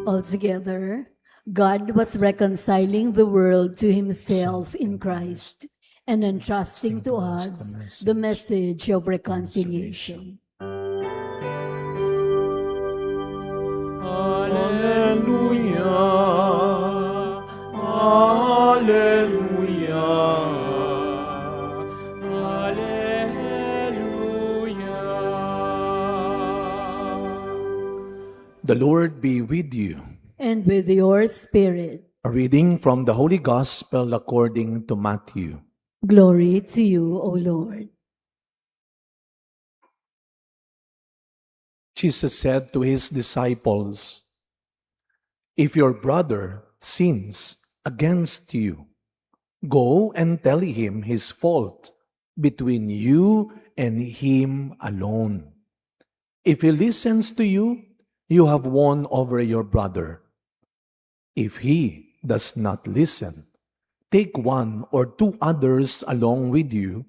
Altogether, God was reconciling the world to himself in Christ and entrusting to us the message of reconciliation. Alleluia, Alleluia, Alleluia. The Lord be with you. And with your spirit. A reading from the Holy Gospel according to Matthew. Glory to you, O Lord. Jesus said to his disciples, "If your brother sins against you, go and tell him his fault between you and him alone. If he listens to you, you have won over your brother. If he does not listen, take one or two others along with you,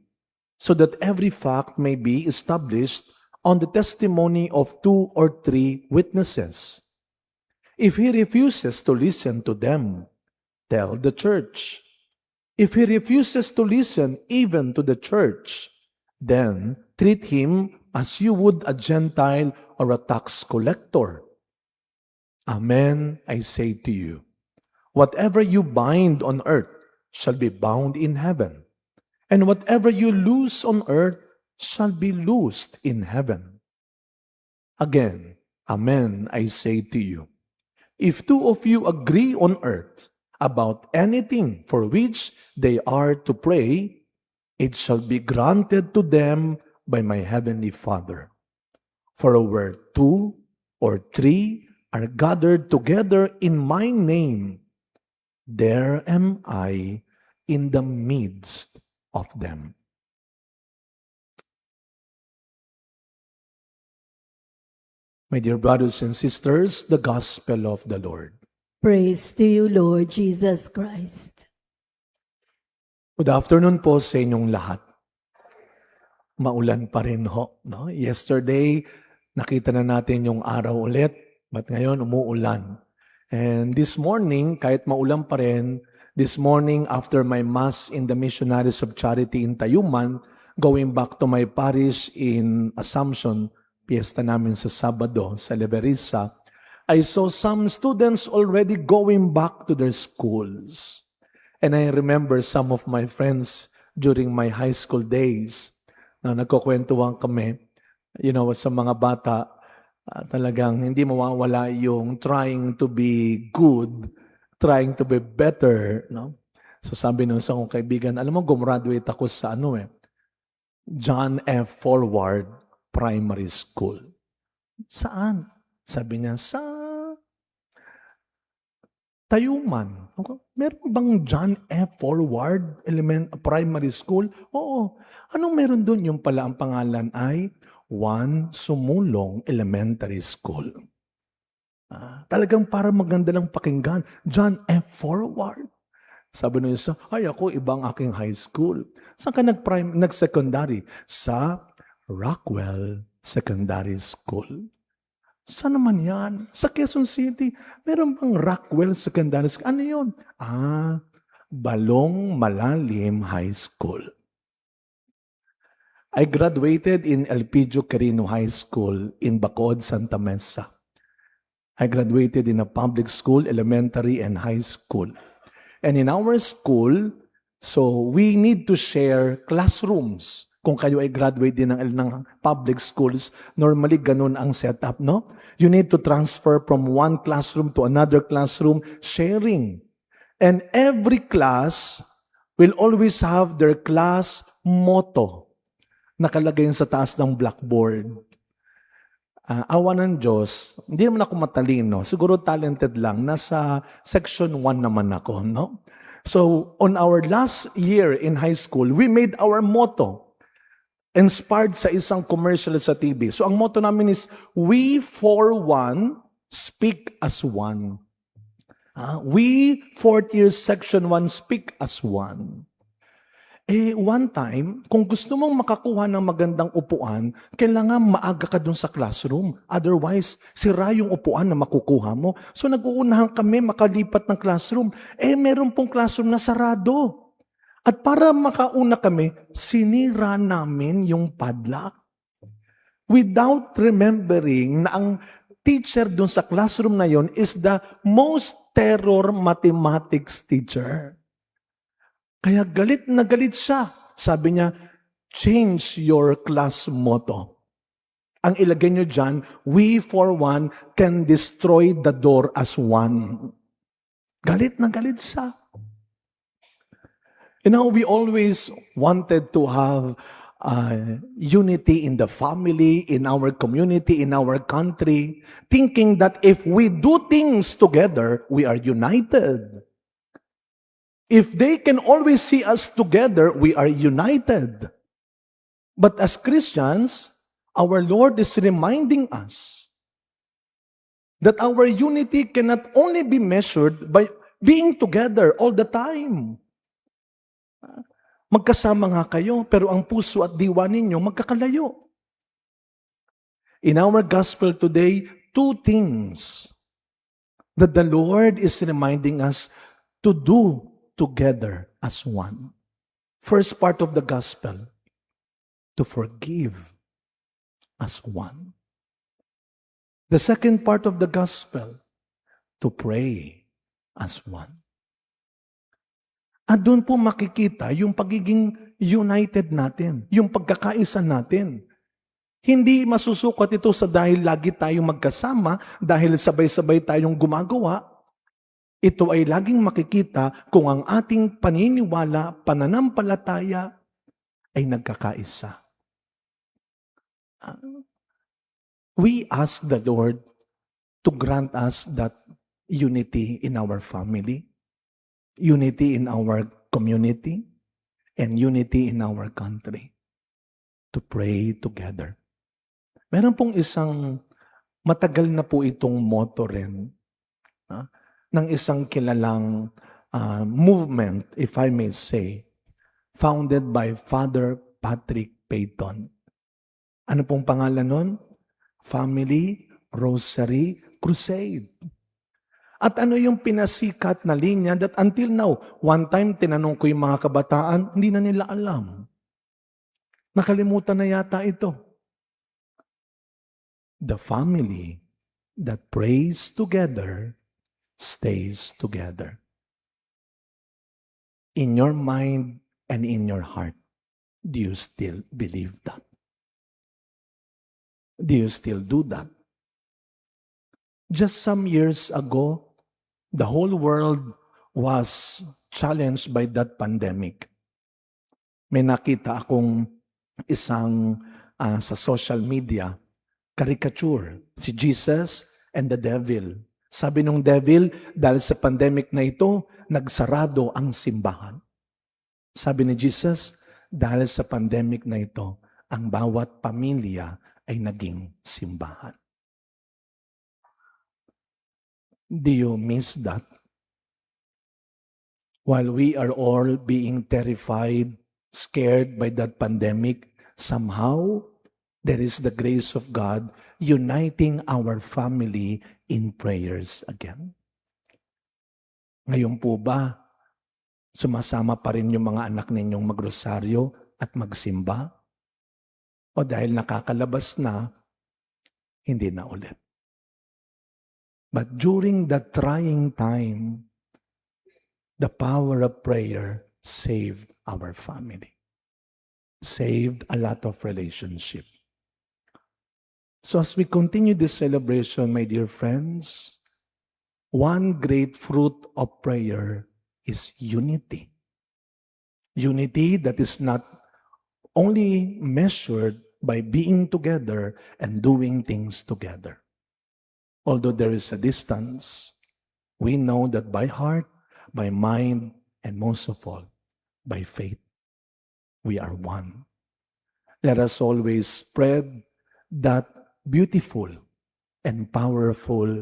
so that every fact may be established on the testimony of 2 or 3 witnesses. If he refuses to listen to them, tell the church. If he refuses to listen even to the church, then treat him as you would a Gentile or a tax collector. Amen, I say to you, whatever you bind on earth shall be bound in heaven, and whatever you loose on earth shall be loosed in heaven. Again, amen, I say to you, if 2 of you agree on earth about anything for which they are to pray, it shall be granted to them by my heavenly Father. For where 2 or 3 are gathered together in my name, there am I in the midst of them." My dear brothers and sisters, the Gospel of the Lord. Praise to you, Lord Jesus Christ. Good afternoon po sa inyong lahat. Maulan pa rin ho. No? Yesterday, nakita na natin yung araw ulit, but ngayon umuulan. And this morning, kahit maulan pa rin, this morning after my Mass in the Missionaries of Charity in Tayuman, going back to my parish in Assumption, piyesta namin sa Sabado sa Leverisa, I saw some students already going back to their schools. And I remember some of my friends during my high school days na nagkukwentuhan kami, sa mga bata, talagang hindi mawawala yung trying to be good, trying to be better. No? So sabi nung isang kong kaibigan, alam mo, gumraduate ako sa John F. Forward Primary School. Saan? Sabi niya, sa Tayuman. Meron bang John F. Forward Primary School? Oo. Anong meron doon? Yung pala ang pangalan ay Juan Sumulong Elementary School. Talagang para maganda lang pakinggan. John F. Forward. Sabi nung isa, ay ako, ibang aking high school. Saan ka nag-secondary? Sa Rockwell Secondary School. Saan naman yan? Sa Quezon City, meron bang Rockwell Secondary School? Ano yun? Balong Malalim High School. I graduated in Elpidio Quirino High School in Bacood, Santa Mesa. I graduated in a public school, elementary and high school. And in our school, so we need to share classrooms. Kung kayo ay graduate din ng public schools, normally ganun ang setup, no? You need to transfer from one classroom to another classroom, sharing. And every class will always have their class motto. Nakalagay sa taas ng blackboard. Awa ng Diyos, hindi naman ako matalino. Siguro talented lang. Nasa section 1 naman ako, no? So, on our last year in high school, we made our motto. Inspired sa isang commercial sa TV. So ang motto namin is, we for one, speak as one. We, 4th year section 1, speak as one. One time, kung gusto mong makakuha ng magandang upuan, kailangan maaga ka dun sa classroom. Otherwise, sira yung upuan na makukuha mo. So nag-uunahan kami makalipat ng classroom. Meron pong classroom na sarado. At para makauna kami, sinira namin yung padlock. Without remembering na ang teacher dun sa classroom na yon is the most terror mathematics teacher. Kaya galit na galit siya. Sabi niya, change your class motto. Ang ilagay niyo dyan, we for one can destroy the door as one. Galit na galit siya. We always wanted to have unity in the family, in our community, in our country, thinking that if we do things together, we are united. If they can always see us together, we are united. But as Christians, our Lord is reminding us that our unity cannot only be measured by being together all the time. Magkasama nga kayo, pero ang puso at diwa ninyo magkakalayo. In our gospel today, two things that the Lord is reminding us to do together as one. First part of the gospel, to forgive as one. The second part of the gospel, to pray as one. At doon po makikita yung pagiging united natin, yung pagkakaisa natin. Hindi masusukat ito sa dahil lagi tayong magkasama, dahil sabay-sabay tayong gumagawa. Ito ay laging makikita kung ang ating paniniwala, pananampalataya ay nagkakaisa. We ask the Lord to grant us that unity in our family, unity in our community, and unity in our country. To pray together. Meron pong isang matagal na po itong motto rin ng isang kilalang movement, if I may say, founded by Father Patrick Peyton. Ano pong pangalan nun? Family Rosary Crusade. At ano yung pinasikat na linya that until now, one time tinanong ko yung mga kabataan, hindi na nila alam. Nakalimutan na yata ito. The family that prays together stays together. In your mind and in your heart, do you still believe that? Do you still do that? Just some years ago, the whole world was challenged by that pandemic. May nakita akong isang sa social media, caricature, si Jesus and the devil. Sabi nung devil, dahil sa pandemic na ito, nagsarado ang simbahan. Sabi ni Jesus, dahil sa pandemic na ito, ang bawat pamilya ay naging simbahan. Do you miss that? While we are all being terrified, scared by that pandemic, somehow there is the grace of God uniting our family in prayers again. Ngayon po ba, sumasama pa rin yung mga anak ninyong magrosaryo at magsimba? O dahil nakakalabas na, hindi na ulit. But during that trying time, the power of prayer saved our family. Saved a lot of relationship. So as we continue this celebration, my dear friends, one great fruit of prayer is unity. Unity that is not only measured by being together and doing things together. Although there is a distance, we know that by heart, by mind, and most of all, by faith, we are one. Let us always spread that beautiful and powerful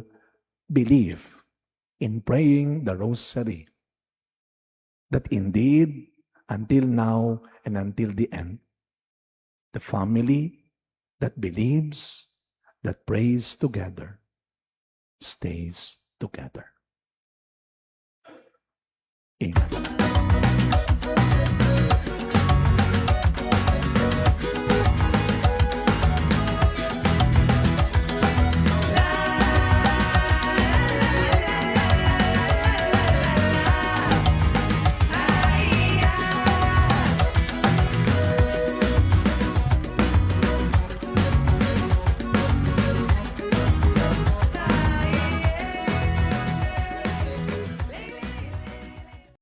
belief in praying the rosary, that indeed until now and until the end. The family that believes, that prays together, stays together. Amen.